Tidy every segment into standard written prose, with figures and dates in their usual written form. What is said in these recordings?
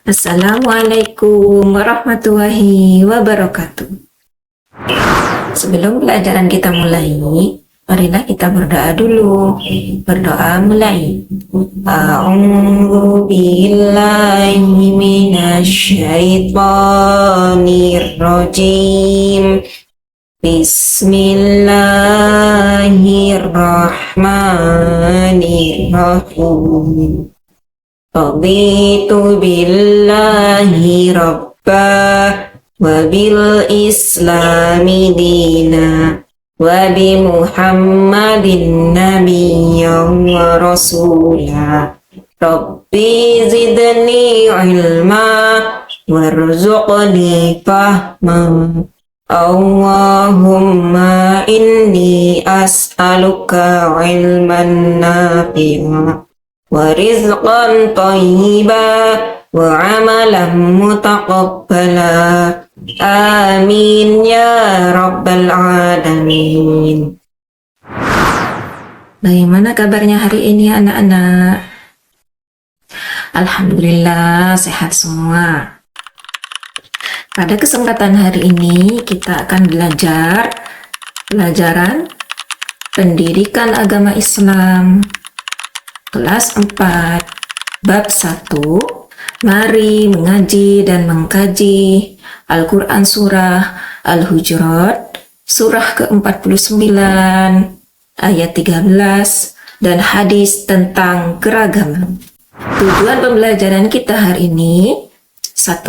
Assalamualaikum warahmatullahi wabarakatuh. Sebelum pelajaran kita mulai, marilah kita berdoa dulu. Berdoa mulai. A'udzu billahi minasy syaithanir rajim. Bismillahirrahmanirrahim. Raditu billahi rabba wa bil islami dina wa bi muhammadin nabiyyan wa rasula. Rabbi zidni ilma warzuqni fahma. Allahumma inni as'aluka ilman nafi'a wa rizqan thayyiba wa amalan mutaqabbala. Amin ya rabbal alamin. Bagaimana kabarnya hari ini anak-anak? Alhamdulillah sehat semua. Pada kesempatan hari ini kita akan belajar pelajaran pendidikan agama Islam kelas 4 bab 1. Mari mengaji dan mengkaji Al-Quran surah Al-Hujurat surah ke-49 ayat 13 dan hadis tentang keragaman. Tujuan pembelajaran kita hari ini: 1.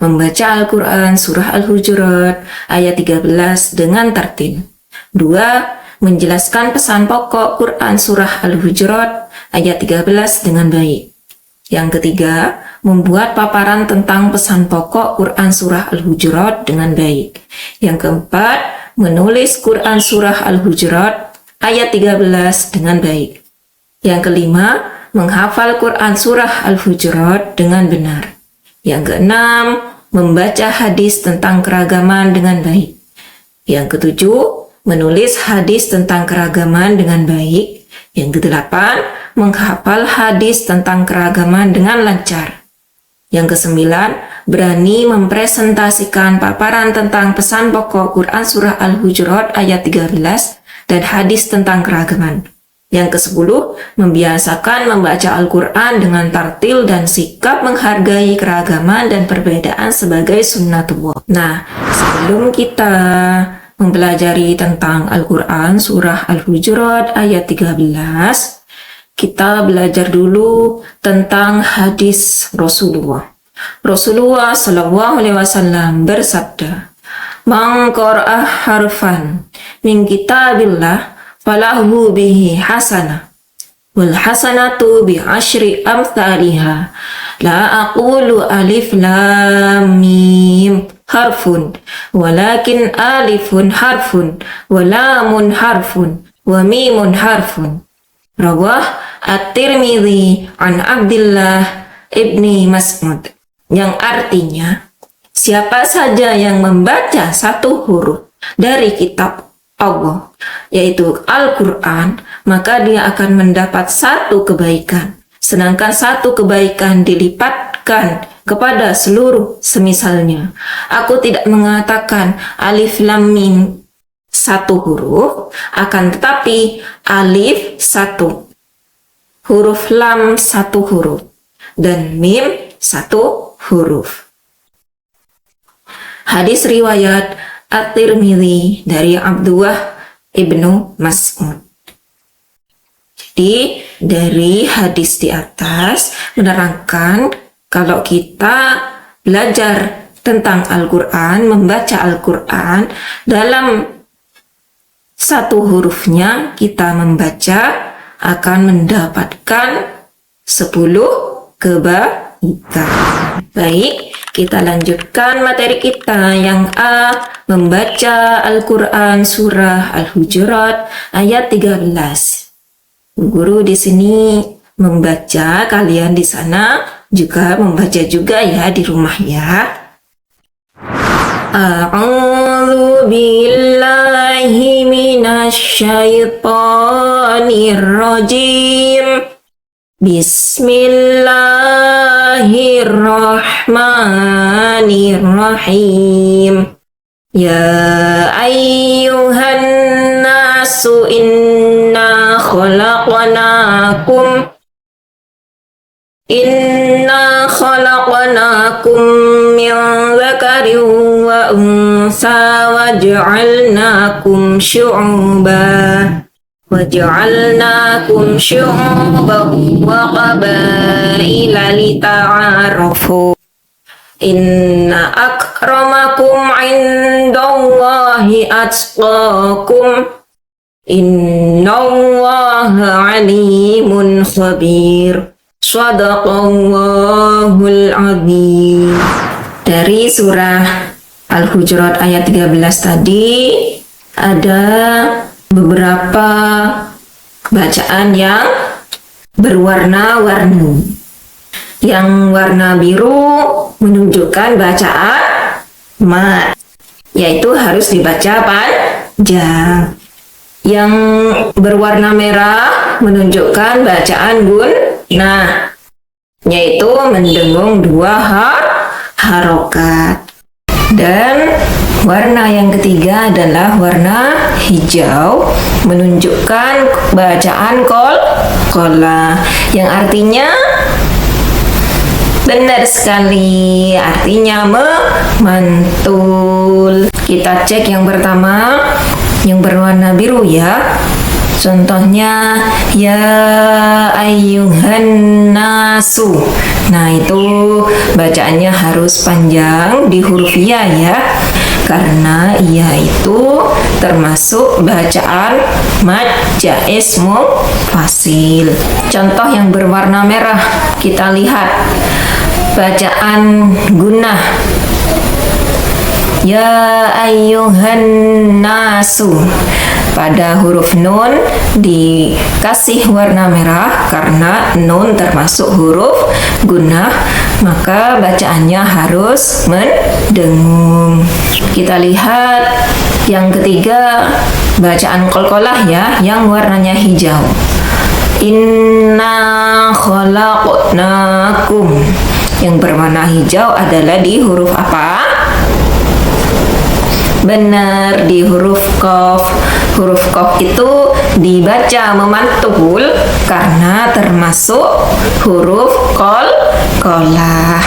Membaca Al-Quran surah Al-Hujurat ayat 13 dengan tartil. 2. Menjelaskan pesan pokok Quran surah Al-Hujurat ayat 13 dengan baik. Yang ketiga, membuat paparan tentang pesan pokok Quran surah Al-Hujurat dengan baik. Yang keempat, menulis Quran surah Al-Hujurat ayat 13 dengan baik. Yang kelima, menghafal Quran surah Al-Hujurat dengan benar. Yang keenam, membaca hadis tentang keragaman dengan baik. Yang ketujuh, menulis hadis tentang keragaman dengan baik. Yang kedelapan, menghafal hadis tentang keragaman dengan lancar. Yang kesembilan, berani mempresentasikan paparan tentang pesan pokok Quran surah Al-Hujurat ayat 13 dan hadis tentang keragaman. Yang kesepuluh, membiasakan membaca Al-Quran dengan tartil dan sikap menghargai keragaman dan perbedaan sebagai sunnatullah. Nah, sebelum kita mempelajari tentang Al-Quran surah Al-Hujurat ayat 13, kita belajar dulu tentang hadis Rasulullah. Rasulullah SAW bersabda, "Man qara'a harfan min kitabillah falahu bihi hasanah wal hasanatu bi asyri amthaliha la aqulu alif lam mim harfun walakin alifun harfun wa lamun harfun wa mimun harfun." Rawah At-Tirmidzi an Abdullah ibni Mas'ud, yang artinya, siapa saja yang membaca satu huruf dari kitab Allah, yaitu Al-Quran, maka dia akan mendapat satu kebaikan, sedangkan satu kebaikan dilipatkan kepada seluruh semisalnya. Aku tidak mengatakan alif lam mim satu huruf, akan tetapi alif satu huruf, lam satu huruf, dan mim satu huruf. Hadis riwayat At-Tirmidzi dari Abdullah ibnu Mas'ud. Jadi dari hadis di atas menerangkan kalau kita belajar tentang Al-Quran, membaca Al-Quran, dalam satu hurufnya kita membaca akan mendapatkan 10 kebaikan. Baik, kita lanjutkan materi kita. Yang A, membaca Al-Quran surah Al-Hujurat ayat 13. Guru di sini membaca, kalian di sana juga membaca juga ya di rumah ya. A'udzu billahi minasy syaithanir rajim. Bismillahirrahmanirrahim. Ya ayyuhan nasu inna khalaqnakum min dzakarin wa unsa waj'alnakum syu'uban wa qabaila lita'arafu. Inna akramakum indallahi atqakum. Innallaha alimun khabir. Shadaqallahul azim. Dari surah Al-Hujurat ayat 13 tadi ada beberapa bacaan yang berwarna-warni. Yang warna biru menunjukkan bacaan mat, yaitu harus dibaca panjang. Yang berwarna merah menunjukkan bacaan gunnah, yaitu mendengung 2 harokat. Dan warna yang ketiga adalah warna hijau, menunjukkan bacaan qalqalah, yang artinya benar sekali, artinya memantul. Kita cek yang pertama, yang berwarna biru ya. Contohnya, ya ayyuhan nasu. Nah, itu bacaannya harus panjang di huruf ya ya. Karena ya itu termasuk bacaan mad jaiz mufasil. Contoh yang berwarna merah, kita lihat bacaan gunnah. Ya ayyuhan nasu. Pada huruf nun dikasih warna merah karena nun termasuk huruf gunnah, maka bacaannya harus mendengung. Kita lihat yang ketiga, bacaan qalqalah ya, yang warnanya hijau. Inna khalaqnakum. Yang berwarna hijau adalah di huruf apa? Benar, di huruf qaf. Huruf qaf itu dibaca memantul karena termasuk huruf qalqalah.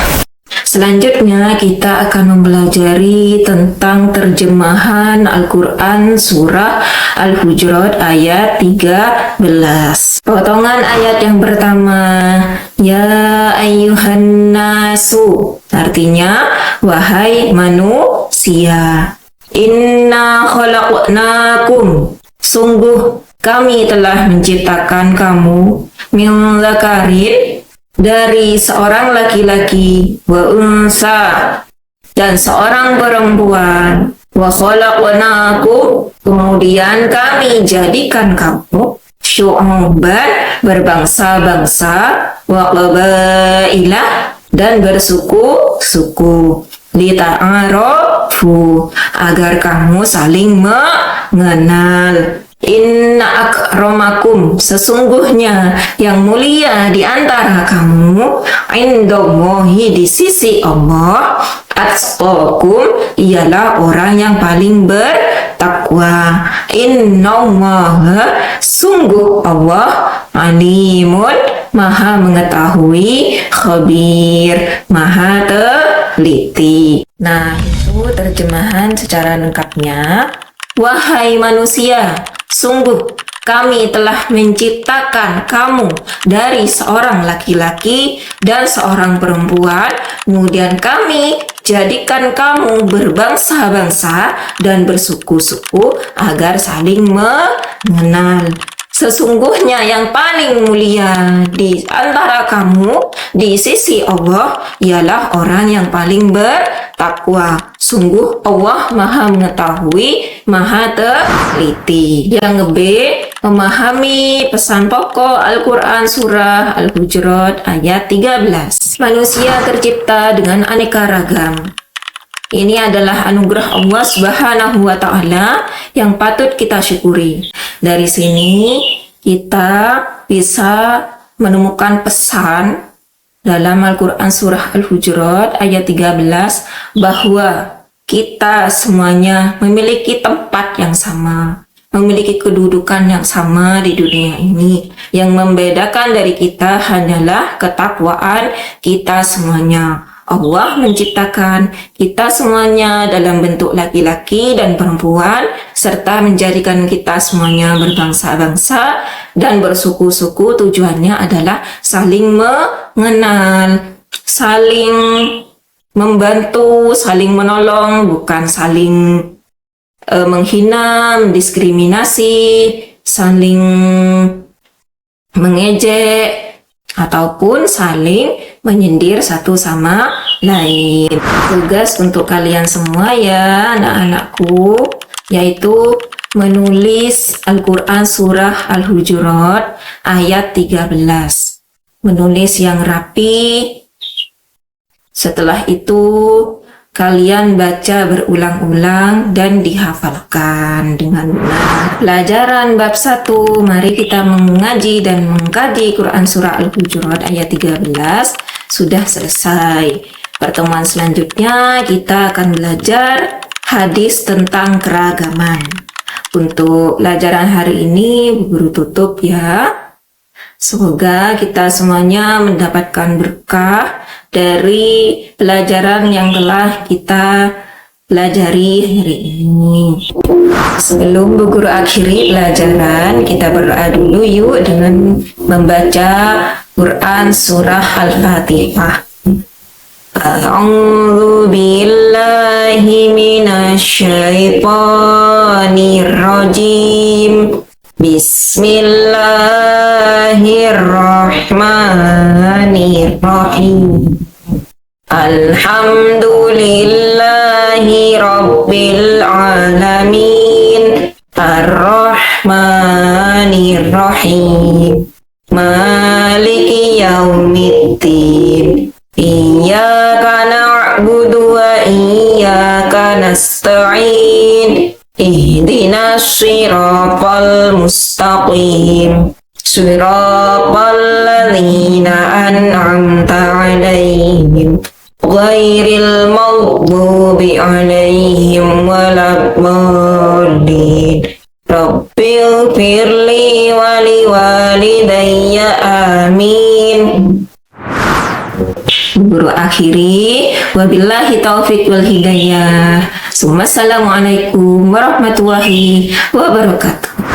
Selanjutnya kita akan mempelajari tentang terjemahan Al-Quran surah Al-Hujurat ayat 13. Potongan ayat yang pertama, ya ayyuhan nasu, artinya wahai manusia. Inna khalaqnakum, sungguh kami telah menciptakan kamu, min dzakarin, dari seorang laki-laki, wa unsa, dan seorang perempuan, wa khalaqnakum, kemudian kami jadikan kamu syu'uban, berbangsa-bangsa, wa qabaila, dan bersuku-suku, lita'arafu, agar kamu saling mengenal. Inna akramakum, sesungguhnya yang mulia di antara kamu, indallahi, di sisi Allah, atqakum, ialah orang yang paling bertakwa. Innallaha, sungguh Allah, alimun, maha mengetahui, khabir, maha teliti. Nah, itu terjemahan secara lengkapnya. Wahai manusia, sungguh kami telah menciptakan kamu dari seorang laki-laki dan seorang perempuan, kemudian kami jadikan kamu berbangsa-bangsa dan bersuku-suku agar saling mengenal. Sesungguhnya yang paling mulia di antara kamu di sisi Allah ialah orang yang paling bertakwa. Sungguh Allah maha mengetahui, maha teliti. Yang B, memahami pesan pokok Al-Quran surah Al-Hujurat ayat 13. Manusia tercipta dengan aneka ragam. Ini adalah anugerah Allah Subhanahu wa Ta'ala yang patut kita syukuri. Dari sini kita bisa menemukan pesan dalam Al-Quran surah Al-Hujurat ayat 13 bahwa kita semuanya memiliki tempat yang sama, memiliki kedudukan yang sama di dunia ini. Yang membedakan dari kita hanyalah ketakwaan kita semuanya. Allah menciptakan kita semuanya dalam bentuk laki-laki dan perempuan, serta menjadikan kita semuanya berbangsa-bangsa dan bersuku-suku. Tujuannya adalah saling mengenal, saling membantu, saling menolong, bukan saling menghina, mendiskriminasi, saling mengejek, ataupun saling menyindir satu sama lain. Tugas untuk kalian semua ya anak-anakku, yaitu menulis Al-Quran surah Al-Hujurat ayat 13. Menulis yang rapi. Setelah itu kalian baca berulang-ulang dan dihafalkan dengan benar. Pelajaran bab 1, mari kita mengaji dan mengkaji Quran surah Al-Hujurat ayat 13 sudah selesai. Pertemuan selanjutnya kita akan belajar hadis tentang keragaman. Untuk pelajaran hari ini guru tutup ya. Semoga kita semuanya mendapatkan berkah dari pelajaran yang telah kita pelajari hari ini. Sebelum Bu Guru akhiri pelajaran, kita berdoa dulu yuk dengan membaca Quran surah Al-Fatihah. A'udzu billahi minasyaitonir rajim. Bismillahirrahmanirrahim. Alhamdulillahi rabbil alamin. Ar-Rahmanir-Rahim. Maliki yaumiddin. Iyyaka na'budu wa iyyaka nasta'in. Ihdinas siratal mustaqim. Siratal ladzina an'amta 'alaihim ghairil maghdubi 'alaihim waladdallin. Rabbighfirli wa liwalidayya amin. Guru akhiri, wabillahi taufiq wal hidayah. Assalamualaikum warahmatullahi wabarakatuh.